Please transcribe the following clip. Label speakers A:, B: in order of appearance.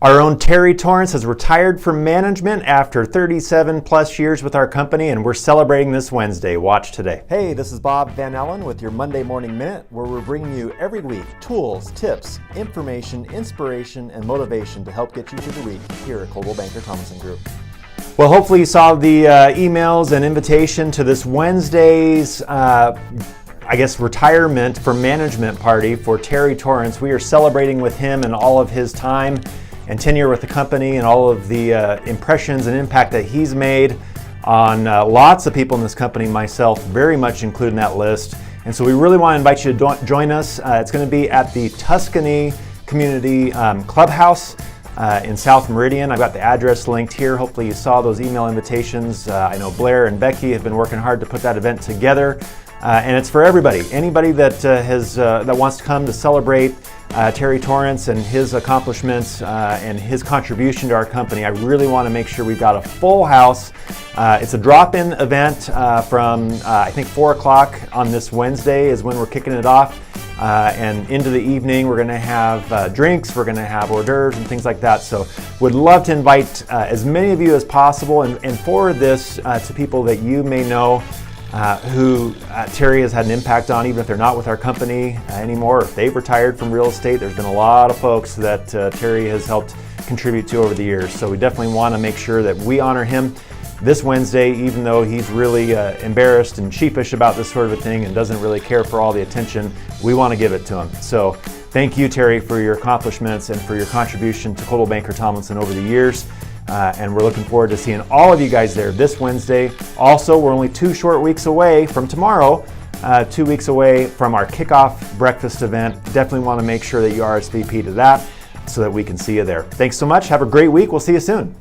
A: Our own Terry Torrence has retired from management after 37 plus years with our company, and we're celebrating this Wednesday. Watch today.
B: Hey, this is Bob Van Ellen with your Monday Morning Minute, where we're bringing you every week tools, tips, information, inspiration, and motivation to help get you through the week here at Coldwell Banker Thomason Group.
A: Well, hopefully you saw the emails and invitation to this Wednesday's retirement from management party for Terry Torrence. We are celebrating with him and all of his time and tenure with the company and all of the impressions and impact that he's made on lots of people in this company, myself very much included in that list. And so we really want to invite you to join us. It's going to be at the Tuscany Community Clubhouse in South Meridian. I've got the address linked here. Hopefully you saw those email invitations. I know Blair and Becky have been working hard to put that event together. And it's for everybody. Anybody that that wants to come to celebrate Terry Torrence and his accomplishments and his contribution to our company. I really want to make sure we've got a full house. It's a drop-in event from I think 4 o'clock on this Wednesday is when we're kicking it off. And into the evening we're going to have drinks, we're going to have hors d'oeuvres and things like that. So would love to invite as many of you as possible and forward this to people that you may know who Terry has had an impact on, even if they're not with our company anymore, or if they've retired from real estate. There's been a lot of folks that Terry has helped contribute to over the years. So we definitely want to make sure that we honor him this Wednesday, even though he's really embarrassed and sheepish about this sort of a thing and doesn't really care for all the attention. We want to give it to him. So thank you, Terry, for your accomplishments and for your contribution to Coldwell Banker Tomlinson over the years. And we're looking forward to seeing all of you guys there this Wednesday. Also, we're only 2 short weeks away from tomorrow, 2 weeks away from our kickoff breakfast event. Definitely want to make sure that you RSVP to that so that we can see you there. Thanks so much. Have a great week. We'll see you soon.